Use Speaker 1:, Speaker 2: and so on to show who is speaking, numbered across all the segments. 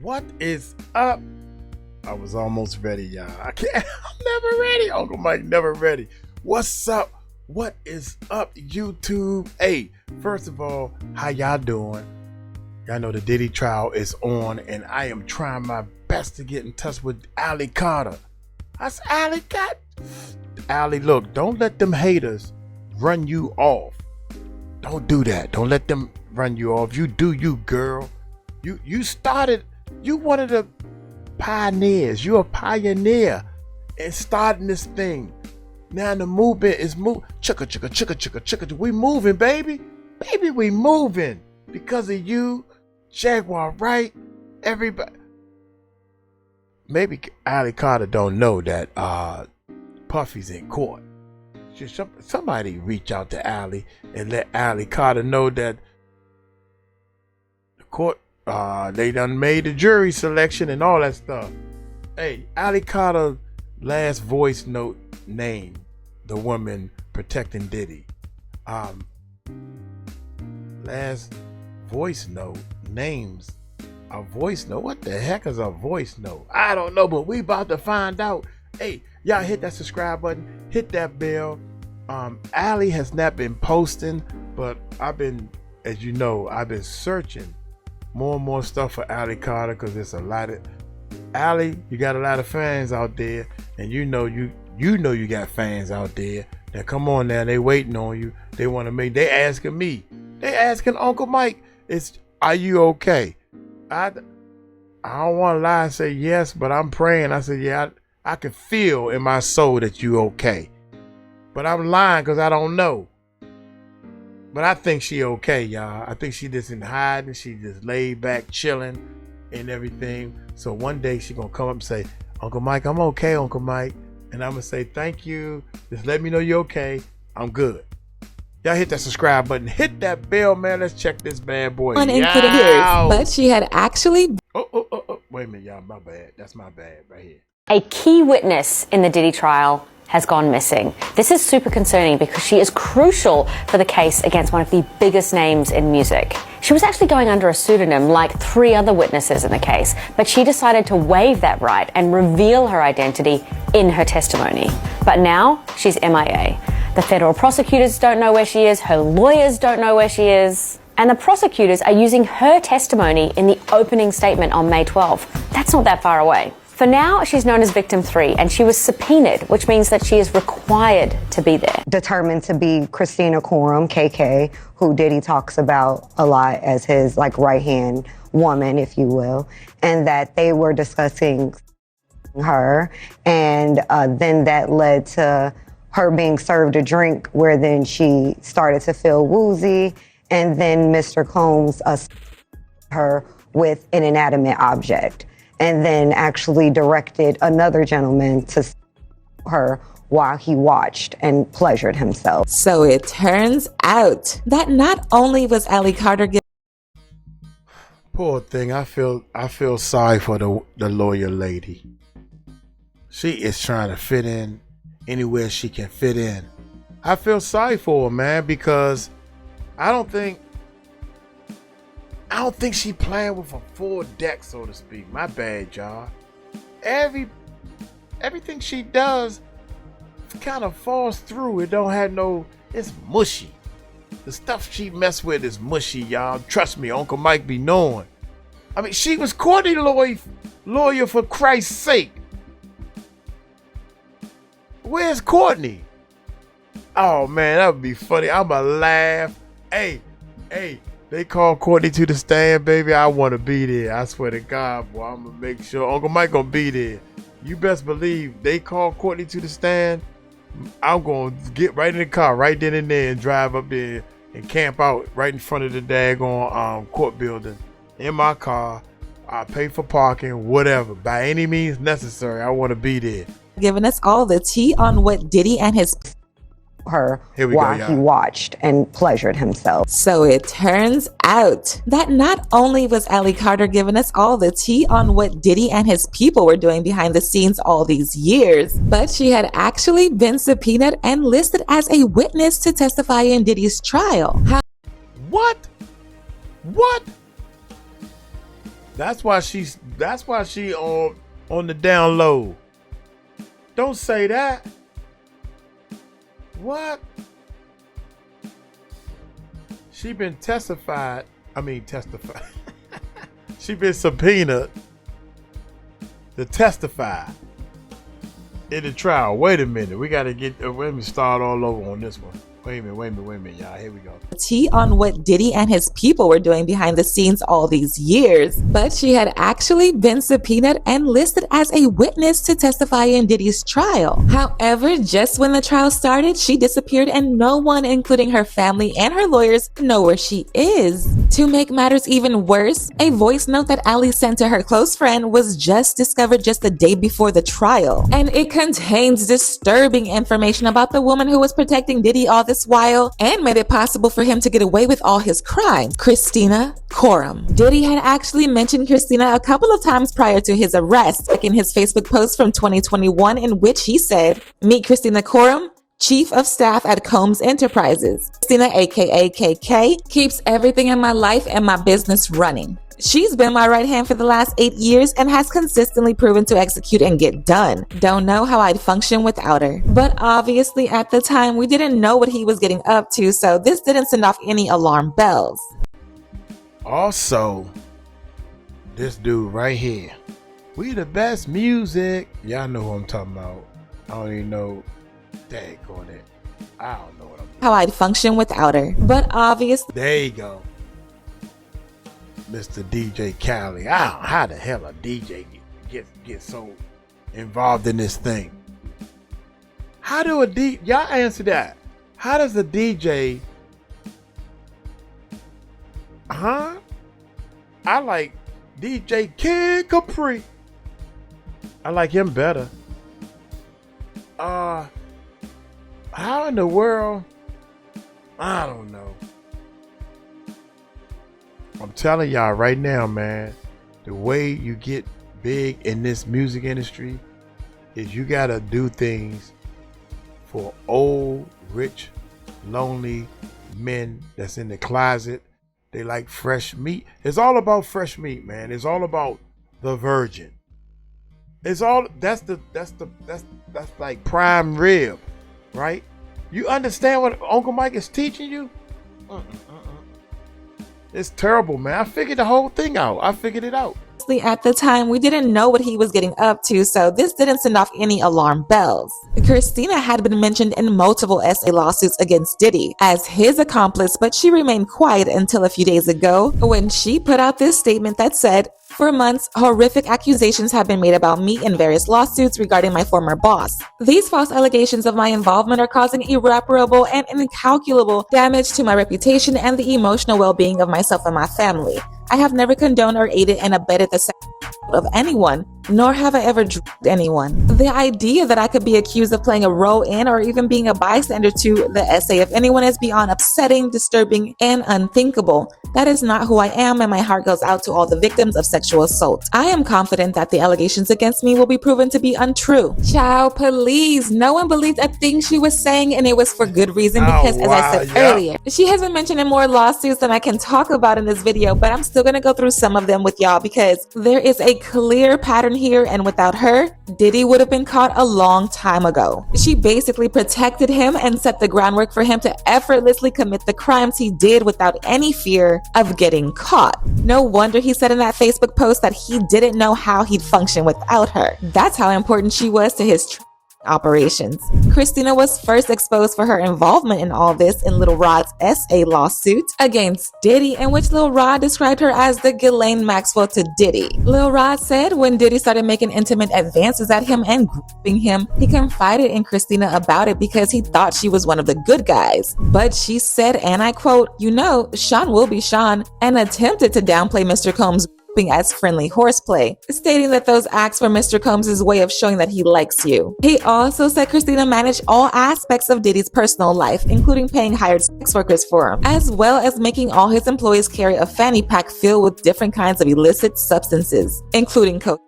Speaker 1: What is up? I was almost ready, y'all. I'm never ready. Uncle Mike never ready. What's up? What is up, YouTube? Hey, first of all, how y'all doing? Y'all know the Diddy trial is on, and I am trying my best to get in touch with 𝗟𝗡𝗡𝗞𝗦. I said, 𝗟𝗡𝗡𝗡𝗞𝗦, look, don't let them haters run you off. Don't do that. Don't let them run you off. You do you, girl. You started, you one of the pioneers. You're a pioneer in starting this thing. Now the movement is moving. Chicka, chicka, chicka, chicka, chicka. We moving, baby. Baby, we moving. Because of you, Jaguar, right? Everybody. Maybe 𝗟𝗡𝗡𝗞𝗦 don't know that Puffy's in court. Somebody reach out to Ali and let 𝗟𝗡𝗡𝗞𝗦 know that the court, they done made the jury selection and all that stuff. Hey, 𝗟𝗡𝗡𝗞𝗦 last voice note name the woman protecting Diddy. Last voice note names a voice note. What the heck is a voice note? I don't know, but we about to find out. Hey, y'all hit that subscribe button, hit that bell. Ali has not been posting, but I've been, as you know, I've been searching more and more stuff for 𝗟𝗡𝗡𝗞𝗦 because it's a lot of Ali. You got a lot of fans out there, and you know you got fans out there. Now come on now, they waiting on you. They want to make. They asking me. They asking Uncle Mike, are you okay? I don't want to lie and say yes, but I'm praying. I said, yeah, I can feel in my soul that you okay. But I'm lying because I don't know. But I think she okay, y'all. I think she just in hiding. She just laid back, chilling and everything. So one day she gonna come up and say, Uncle Mike, I'm okay, Uncle Mike. And I'm gonna say, thank you. Just let me know you're okay. I'm good. Y'all hit that subscribe button. Hit that bell, man. Let's check this bad boy out.
Speaker 2: But she had actually...
Speaker 1: Oh. Wait a minute, y'all. My bad. That's my bad right here.
Speaker 3: A key witness in the Diddy trial has gone missing. This is super concerning because she is crucial for the case against one of the biggest names in music. She was actually going under a pseudonym like 3 other witnesses in the case, but she decided to waive that right and reveal her identity in her testimony. But now she's MIA. The federal prosecutors don't know where she is, her lawyers don't know where she is, and the prosecutors are using her testimony in the opening statement on May 12th. That's not that far away. For now, she's known as Victim 3, and she was subpoenaed, which means that she is required to be there.
Speaker 4: Determined to be Kristina Khorram, KK, who Diddy talks about a lot as his right-hand woman, if you will, and that they were discussing her, and then that led to her being served a drink where then she started to feel woozy, and then Mr. Combs her with an inanimate object, and then actually directed another gentleman to her while he watched and pleasured himself.
Speaker 2: So it turns out that not only was 𝗟𝗡𝗡𝗞𝗦
Speaker 1: Poor thing. I feel sorry for the lawyer lady. She is trying to fit in anywhere she can fit in. I feel sorry for her, man, because I don't think she playing with a full deck, so to speak. My bad, y'all. Everything she does kind of falls through. It don't have no. It's mushy. The stuff she mess with is mushy, y'all. Trust me, Uncle Mike be knowing. I mean, she was Courtney lawyer for Christ's sake. Where's Courtney? Oh man, that would be funny. I'ma laugh. Hey, they call Courtney to the stand, baby. I want to be there. I swear to God, boy, I'm gonna make sure Uncle Mike gonna be there. You best believe they call Courtney to the stand. I'm gonna get right in the car right then and there and drive up there and camp out right in front of the daggone court building in my car. I pay for parking, whatever, by any means necessary. I want to be there.
Speaker 2: giving us all the tea on what Diddy and his
Speaker 4: her while he watched and pleasured himself.
Speaker 2: So it turns out that not only was 𝗟𝗡𝗡𝗞𝗦 giving us all the tea on what Diddy and his people were doing behind the scenes all these years, but she had actually been subpoenaed and listed as a witness to testify in Diddy's trial.
Speaker 1: What? That's why she on the down low. Don't say that. What? She been testified. She been subpoenaed to testify in the trial. Wait a minute. We got to let me start all over on this one. Wait a minute, y'all. Here we go.
Speaker 2: Tea on what Diddy and his people were doing behind the scenes all these years, but she had actually been subpoenaed and listed as a witness to testify in Diddy's trial. However, just when the trial started, she disappeared and no one, including her family and her lawyers, know where she is. To make matters even worse, a voice note that Ali sent to her close friend was just discovered just the day before the trial, and it contains disturbing information about the woman who was protecting Diddy all this while and made it possible for him to get away with all his crimes, Kristina Khorram. Diddy had actually mentioned Kristina a couple of times prior to his arrest, like in his Facebook post from 2021, in which he said, "Meet Kristina Khorram, Chief of Staff at Combs Enterprises. Kristina, aka KK, keeps everything in my life and my business running. She's been my right hand for the last 8 years and has consistently proven to execute and get done. Don't know how I'd function without her." But obviously at the time, we didn't know what he was getting up to, so this didn't send off any alarm bells.
Speaker 1: Also, this dude right here. We the best music. Y'all know who I'm talking about. I don't even know. Daggone it. I don't know what I'm doing.
Speaker 2: How I'd function without her. But obviously,
Speaker 1: there you go. Mr. DJ Khaled. How the hell a DJ get so involved in this thing? How do y'all answer that? How does a DJ? I like DJ Kid Capri. I like him better. How in the world? I don't know. I'm telling y'all right now, man, the way you get big in this music industry is you gotta do things for old, rich, lonely men that's in the closet. They like fresh meat. It's all about fresh meat, man. It's all about the virgin. It's all that's like prime rib, right? You understand what Uncle Mike is teaching you? It's terrible, man. I figured the whole thing out. I figured it out.
Speaker 2: at the time, we didn't know what he was getting up to, so this didn't send off any alarm bells. Kristina had been mentioned in multiple SA lawsuits against Diddy as his accomplice, but she remained quiet until a few days ago when she put out this statement that said, "For months, horrific accusations have been made about me in various lawsuits regarding my former boss. These false allegations of my involvement are causing irreparable and incalculable damage to my reputation and the emotional well-being of myself and my family. I have never condoned or aided and abetted the sex of anyone, nor have I ever drugged anyone. The idea that I could be accused of playing a role in or even being a bystander to the essay of anyone is beyond upsetting, disturbing, and unthinkable. That is not who I am, and my heart goes out to all the victims of sexual assault. I am confident that the allegations against me will be proven to be untrue." Child, please. No one believed a thing she was saying, and it was for good reason because, as I said earlier, she has been mentioned in more lawsuits than I can talk about in this video, but I'm still going to go through some of them with y'all because there is a clear pattern here, and without her, Diddy would have been caught a long time ago. She basically protected him and set the groundwork for him to effortlessly commit the crimes he did without any fear of getting caught. No wonder he said in that Facebook post that he didn't know how he'd function without her. That's how important she was to his operations. Kristina was first exposed for her involvement in all this in Lil Rod's SA lawsuit against Diddy, in which Lil Rod described her as the Ghislaine Maxwell to Diddy. Lil Rod said when Diddy started making intimate advances at him and grouping him, he confided in Kristina about it because he thought she was one of the good guys. But she said, and I quote, "You know, Sean will be Sean," and attempted to downplay Mr. Combs' as friendly horseplay, stating that those acts were Mr. Combs' way of showing that he likes you. He also said Kristina managed all aspects of Diddy's personal life, including paying hired sex workers for him, as well as making all his employees carry a fanny pack filled with different kinds of illicit substances, including coke,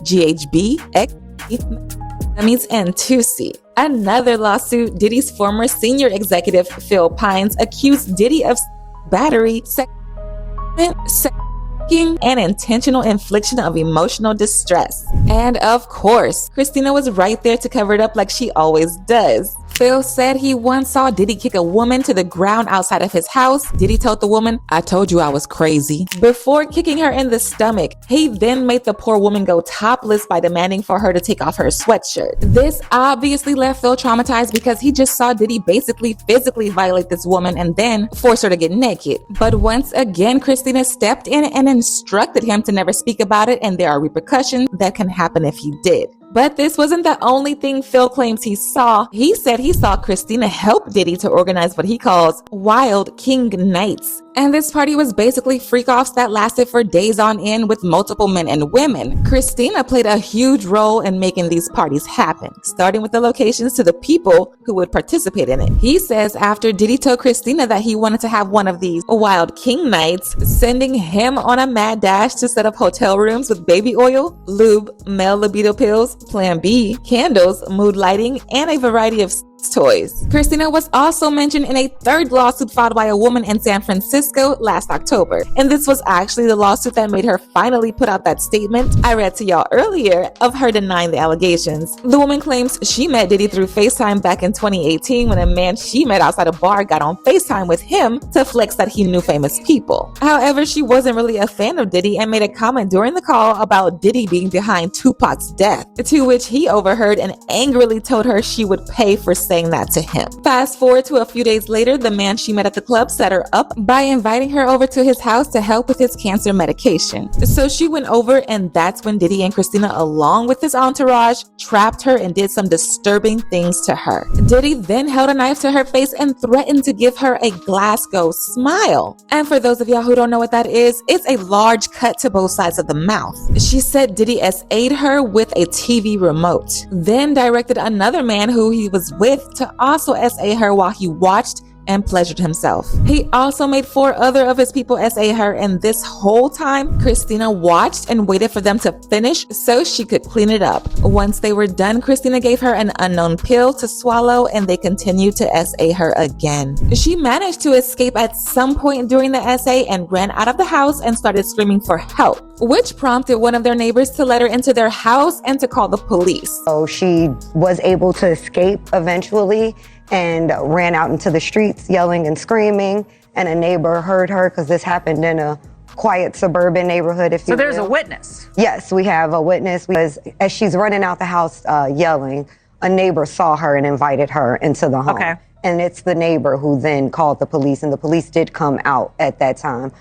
Speaker 2: GHB, ecstasy, and Tusi. Another lawsuit, Diddy's former senior executive, Phil Pines, accused Diddy of battery, stalking, and intentional infliction of emotional distress. And of course, Kristina was right there to cover it up like she always does. Phil said he once saw Diddy kick a woman to the ground outside of his house. Diddy told the woman, "I told you I was crazy," before kicking her in the stomach. He then made the poor woman go topless by demanding for her to take off her sweatshirt. This obviously left Phil traumatized because he just saw Diddy basically physically violate this woman and then force her to get naked. But once again, Kristina stepped in and instructed him to never speak about it, and there are repercussions that can happen if he did. But this wasn't the only thing Phil claims he saw. He said he saw Kristina help Diddy to organize what he calls Wild King Nights. And this party was basically freak-offs that lasted for days on end with multiple men and women. Kristina played a huge role in making these parties happen, starting with the locations to the people who would participate in it. He says after Diddy told Kristina that he wanted to have one of these Wild King Nights, sending him on a mad dash to set up hotel rooms with baby oil, lube, male libido pills, Plan B, candles, mood lighting, and a variety of toys. Kristina was also mentioned in a third lawsuit filed by a woman in San Francisco last October. And this was actually the lawsuit that made her finally put out that statement I read to y'all earlier of her denying the allegations. The woman claims she met Diddy through FaceTime back in 2018 when a man she met outside a bar got on FaceTime with him to flex that he knew famous people. However, she wasn't really a fan of Diddy and made a comment during the call about Diddy being behind Tupac's death, to which he overheard and angrily told her she would pay for saying that to him. Fast forward to a few days later, the man she met at the club set her up by inviting her over to his house to help with his cancer medication. So she went over, and that's when Diddy and Kristina, along with his entourage, trapped her and did some disturbing things to her. Diddy then held a knife to her face and threatened to give her a Glasgow smile. And for those of y'all who don't know what that is, it's a large cut to both sides of the mouth. She said Diddy SA'd her with a TV remote, then directed another man who he was with to also SA her while he watched and pleasured himself. He also made 4 other of his people SA her, and this whole time, Kristina watched and waited for them to finish so she could clean it up. Once they were done, Kristina gave her an unknown pill to swallow, and they continued to SA her again. She managed to escape at some point during the SA and ran out of the house and started screaming for help, which prompted one of their neighbors to let her into their house and to call the police.
Speaker 4: So she was able to escape eventually and ran out into the streets yelling and screaming, and a neighbor heard her because this happened in a quiet suburban neighborhood, if you will.
Speaker 5: So there's a witness?
Speaker 4: Yes, we have a witness. Because as she's running out the house yelling, a neighbor saw her and invited her into the home.
Speaker 5: Okay.
Speaker 4: And it's the neighbor who then called the police, and the police did come out at that time.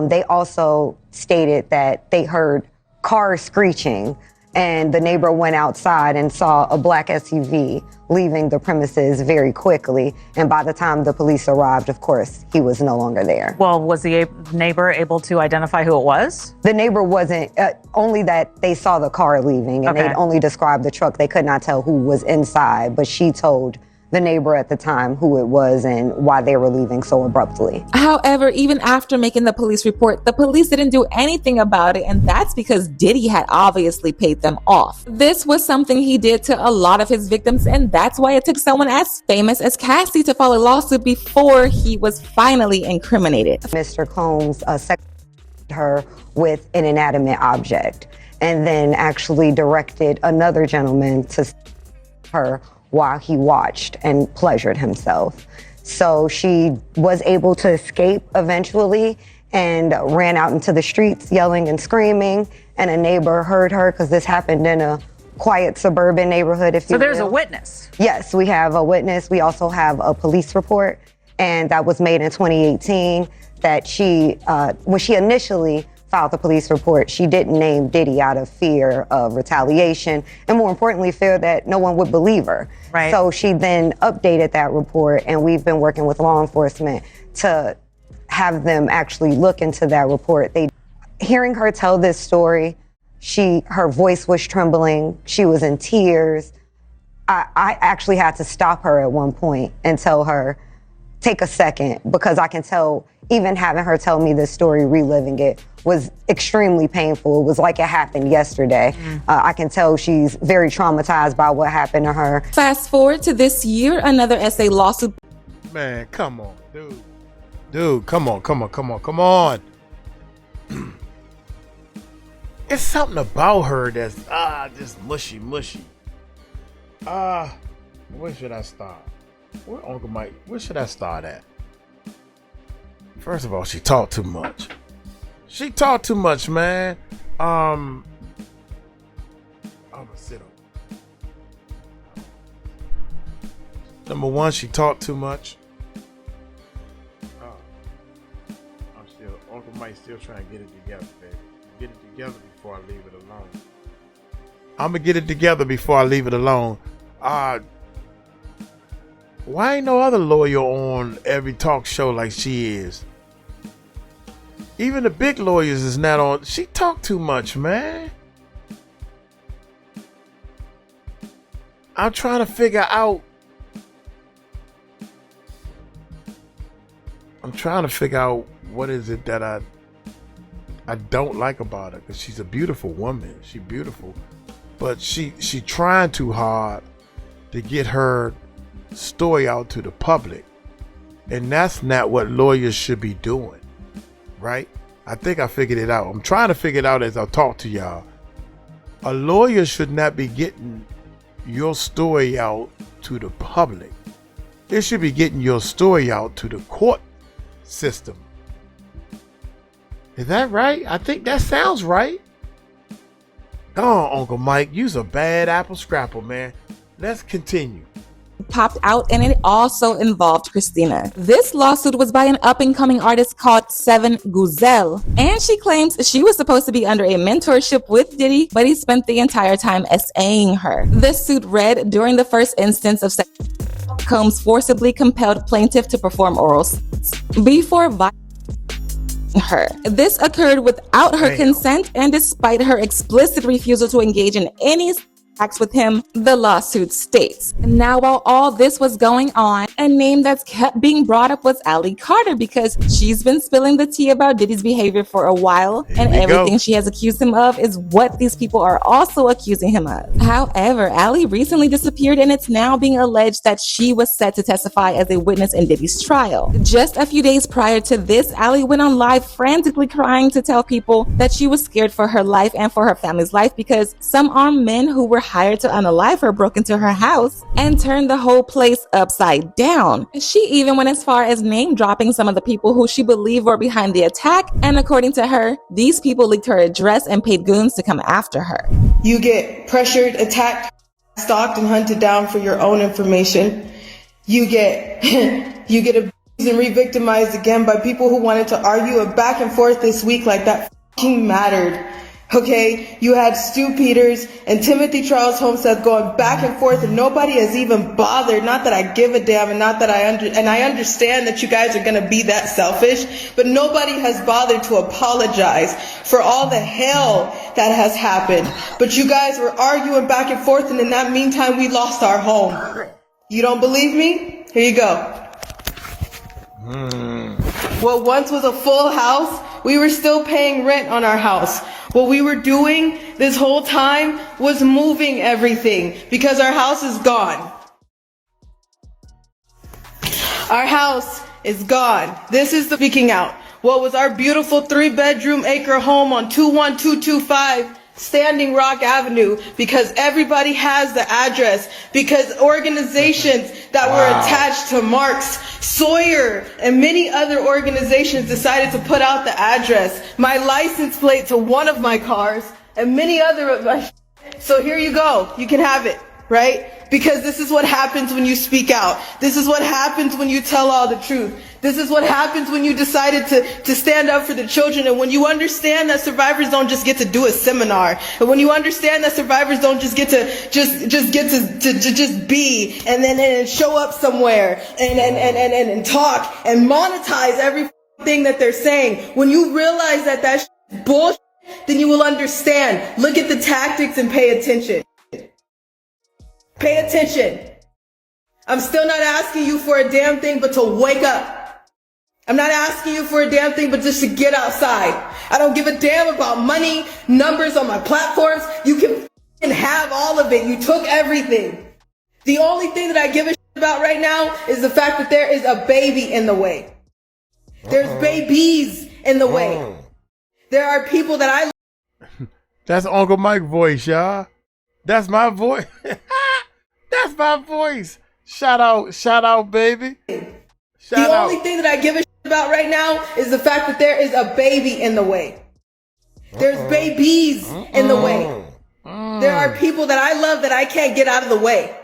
Speaker 4: They also stated that they heard cars screeching, and the neighbor went outside and saw a black SUV leaving the premises very quickly. And by the time the police arrived, of course, he was no longer there.
Speaker 5: Well, was the neighbor able to identify who it was?
Speaker 4: The neighbor wasn't, only that they saw the car leaving, and
Speaker 5: Okay.
Speaker 4: they'd only described the truck. They could not tell who was inside, but she told the neighbor at the time who it was and why they were leaving so abruptly.
Speaker 2: However, even after making the police report, the police didn't do anything about it, and that's because Diddy had obviously paid them off. This was something he did to a lot of his victims, and that's why it took someone as famous as Cassie to file a lawsuit before he was finally incriminated.
Speaker 4: Mr. Combs sexualized her with an inanimate object, and then actually directed another gentleman to her while he watched and pleasured himself. So she was able to escape eventually and ran out into the streets yelling and screaming, and a neighbor heard her because this happened in a quiet suburban neighborhood, if you will.
Speaker 5: So there's a witness?
Speaker 4: Yes, we have a witness. We also have a police report, and that was made in 2018 that she, when she initially filed the police report, she didn't name Diddy out of fear of retaliation, and more importantly, fear that no one would believe her.
Speaker 5: Right.
Speaker 4: So she then updated that report, and we've been working with law enforcement to have them actually look into that report. Hearing her tell this story, her voice was trembling, she was in tears. I actually had to stop her at one point and tell her, take a second, because I can tell, even having her tell me this story, reliving it, was extremely painful. It was like it happened yesterday. I can tell she's very traumatized by what happened to her.
Speaker 2: Fast forward to this year, another SA lawsuit.
Speaker 1: Man, come on, dude. Dude, come on. it's something about her that's just mushy. Where should I start? Where Uncle Mike? Where should I start at? First of all, she talked too much. She talked too much, man. I'm gonna sit up. Number one, she talked too much. Uncle Mike still trying to get it together, baby. Get it together before I leave it alone. I'm gonna get it together before I leave it alone. Why ain't no other lawyer on every talk show like she is? Even the big lawyers is not on. She talk too much, man. I'm trying to figure out. What is it that I don't like about her, because she's a beautiful woman. She's beautiful, but she trying too hard to get her story out to the public, and that's not what lawyers should be doing, right? I think I figured it out. I'm trying to figure it out as I talk to y'all. A lawyer should not be getting your story out to the public. It should be getting your story out to the court system. Is that right? I think that sounds right. Oh, Uncle Mike, you's a bad apple scrapper, man. Let's continue.
Speaker 2: Popped out, and it also involved Kristina. This lawsuit was by an up-and-coming artist called 𝗟𝗜𝗡𝗞𝗦, and she claims she was supposed to be under a mentorship with Diddy, but he spent the entire time SAing her. This suit read, during the first instance of sex, Combs forcibly compelled plaintiff to perform oral sex before her. This occurred without her consent, and despite her explicit refusal to engage in any acts with him, the lawsuit states. Now, while all this was going on, a name that's kept being brought up was Ally Carter, because she's been spilling the tea about Diddy's behavior for a while, and everything she has accused him of is what these people are also accusing him of. However, Ally recently disappeared, and it's now being alleged that she was set to testify as a witness in Diddy's trial. Just a few days prior to this, Ally went on live frantically crying to tell people that she was scared for her life and for her family's life, because some armed men who were hired to unalive her broke into her house and turned the whole place upside down. She even went as far as name dropping some of the people who she believed were behind the attack, and according to her, these people leaked her address and paid goons to come after her.
Speaker 6: You get pressured, attacked, stalked, and hunted down for your own information. You get abused and re-victimized again by people who wanted to argue a back and forth this week like that fucking mattered. Okay, you had Stu Peters and Timothy Charles Homestead going back and forth, and nobody has even bothered. Not that I give a damn, and not that I understand that you guys are gonna be that selfish, but nobody has bothered to apologize for all the hell that has happened. But you guys were arguing back and forth, and in that meantime, we lost our home. You don't believe me? Here you go. What once was a full house, we were still paying rent on our house. What we were doing this whole time was moving everything, because our house is gone. Our house is gone. This is the speaking out. What was our beautiful 3-bedroom acre home on 21225 Standing Rock Avenue, because everybody has the address, because organizations that were attached to Marx, Sawyer, and many other organizations decided to put out the address, my license plate to one of my cars, and many other of my. So here you go. You can have it, right? Because this is what happens when you speak out. This is what happens when you tell all the truth. This is what happens when you decided to stand up for the children, and when you understand that survivors don't just get to do a seminar, and when you understand that survivors don't just get to just be and then show up somewhere and talk and monetize everything that they're saying. When you realize that that's bullshit, then you will understand. Look at the tactics and pay attention. Pay attention. I'm still not asking you for a damn thing but to wake up. I'm not asking you for a damn thing but just to get outside. I don't give a damn about money, numbers on my platforms. You can have all of it. You took everything. The only thing that I give a shit about right now is the fact that there is a baby in the way. There's babies in the way. There are people that
Speaker 1: That's Uncle Mike voice, y'all. That's my voice. That's my voice. Shout out, baby.
Speaker 6: The only thing that I give a shit about right now is the fact that there is a baby in the way. There's babies in the way. There are people that I love that I can't get out of the way.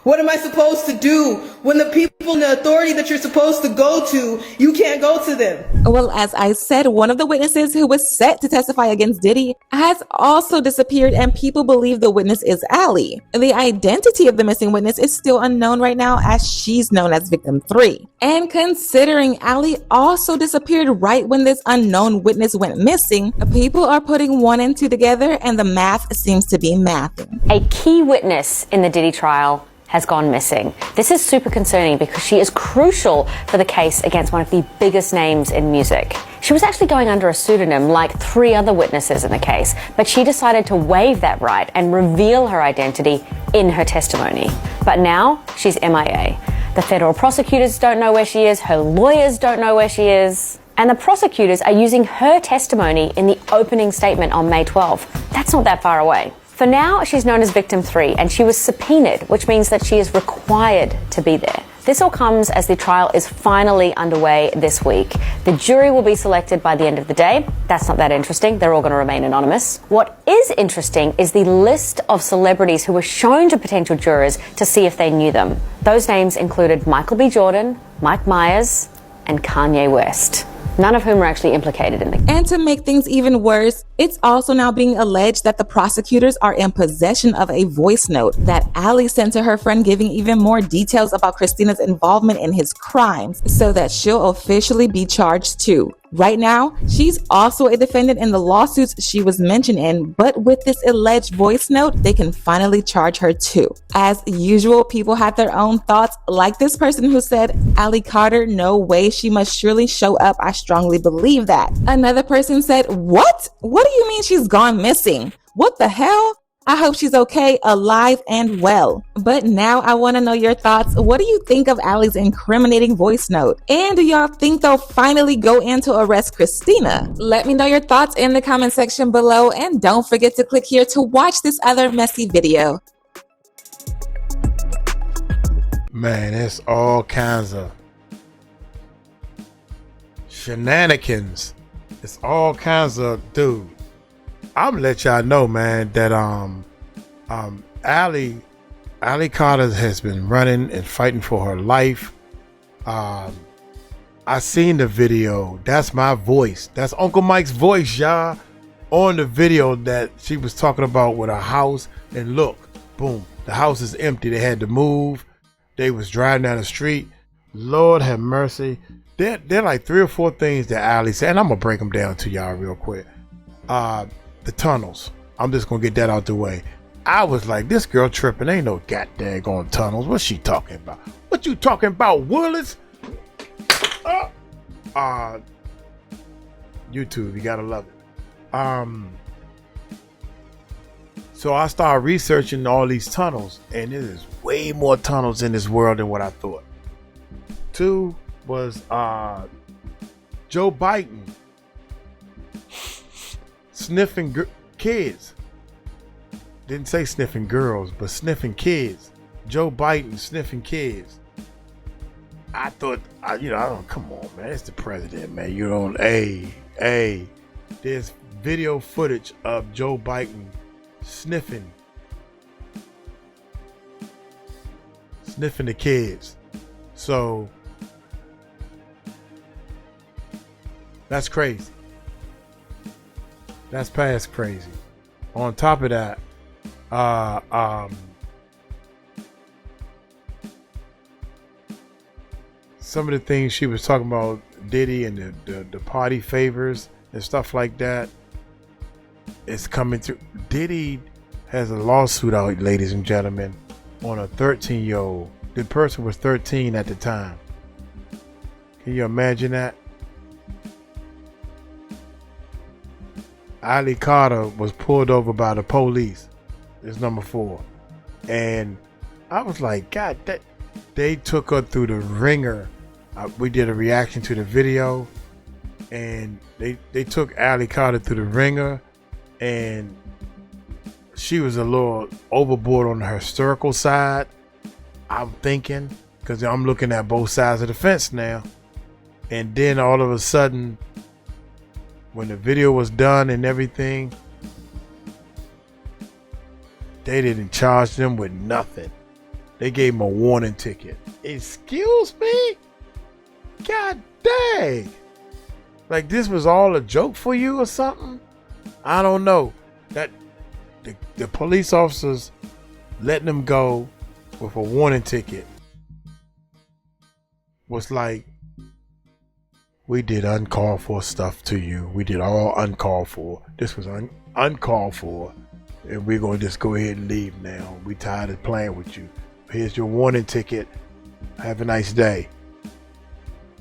Speaker 6: What am I supposed to do when the people in the authority that you're supposed to go to, you can't go to them?
Speaker 2: Well, as I said, one of the witnesses who was set to testify against Diddy has also disappeared, and people believe the witness is Allie. The identity of the missing witness is still unknown right now, as she's known as victim 3. And considering Allie also disappeared right when this unknown witness went missing, people are putting 1 and 2 together, and the math seems to be mathing.
Speaker 3: A key witness in the Diddy trial has gone missing. This is super concerning because she is crucial for the case against one of the biggest names in music. She was actually going under a pseudonym like 3 other witnesses in the case, but she decided to waive that right and reveal her identity in her testimony. But now she's MIA. The federal prosecutors don't know where she is, her lawyers don't know where she is, and the prosecutors are using her testimony in the opening statement on May 12th. That's not that far away. For now, she's known as victim 3, and she was subpoenaed, which means that she is required to be there. This all comes as the trial is finally underway this week. The jury will be selected by the end of the day. That's not that interesting. They're all going to remain anonymous. What is interesting is the list of celebrities who were shown to potential jurors to see if they knew them. Those names included Michael B. Jordan, Mike Myers, and Kanye West. None of whom are actually implicated in the case.
Speaker 2: And to make things even worse, it's also now being alleged that the prosecutors are in possession of a voice note that Allie sent to her friend, giving even more details about Kristina's involvement in his crimes, so that she'll officially be charged too. Right now, she's also a defendant in the lawsuits she was mentioned in, but with this alleged voice note, they can finally charge her too. As usual, people had their own thoughts, like this person who said, Allie Carter, no way, she must surely show up. I strongly believe that. Another person said, what? What do you mean she's gone missing? What the hell? I hope she's okay, alive and well. But now I want to know your thoughts. What do you think of Allie's incriminating voice note? And do y'all think they'll finally go in to arrest Kristina? Let me know your thoughts in the comment section below, and don't forget to click here to watch this other messy video.
Speaker 1: Man, it's all kinds of shenanigans. It's all kinds of, dude. I'm gonna let y'all know, man, that Allie Carter has been running and fighting for her life. I seen the video. That's my voice. That's Uncle Mike's voice, y'all. On the video that she was talking about with her house, and look, boom, the house is empty. They had to move. They was driving down the street. Lord have mercy. There like 3 or 4 things that Allie said, and I'm gonna break them down to y'all real quick. The tunnels. I'm just gonna get that out the way. I was like, this girl tripping. Ain't no goddamn going tunnels. What's she talking about? What you talking about, Willis? YouTube, you gotta love it. So I started researching all these tunnels, and there is way more tunnels in this world than what I thought. 2 was Joe Biden sniffing kids. Didn't say sniffing girls, but sniffing kids. Joe Biden sniffing kids. I thought, I don't, come on, man. It's the president, man. You don't, hey. There's video footage of Joe Biden sniffing the kids. So that's crazy. That's past crazy. On top of that, some of the things she was talking about, Diddy and the party favors and stuff like that, is coming through. Diddy has a lawsuit out, ladies and gentlemen, on a 13-year-old. The person was 13 at the time. Can you imagine that? Allie Carter was pulled over by the police. It's number 4. And I was like, God, they took her through the ringer. We did a reaction to the video, and they took Allie Carter through the ringer. and she was a little overboard on the hysterical side, I'm thinking, because I'm looking at both sides of the fence now. And then all of a sudden, when the video was done and everything, they didn't charge them with nothing. They gave them a warning ticket. Excuse me? God dang. Like this was all a joke for you or something? I don't know. That the police officers letting them go with a warning ticket was like, we did uncalled for stuff to you. We did all uncalled for. This was uncalled for. And we're going to just go ahead and leave now. We tired of playing with you. Here's your warning ticket. Have a nice day.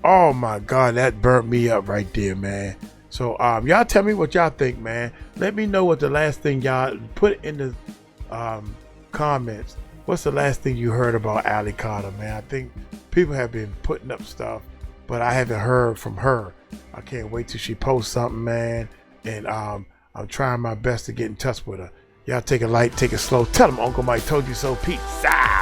Speaker 1: Oh my God, that burnt me up right there, man. So y'all tell me what y'all think, man. Let me know what the last thing y'all put in the comments. What's the last thing you heard about 𝗟𝗡𝗡𝗞𝗦, man? I think people have been putting up stuff, but I haven't heard from her. I can't wait till she posts something, man. And I'm trying my best to get in touch with her. Y'all take it light, take it slow. Tell them Uncle Mike told you so. Peace out.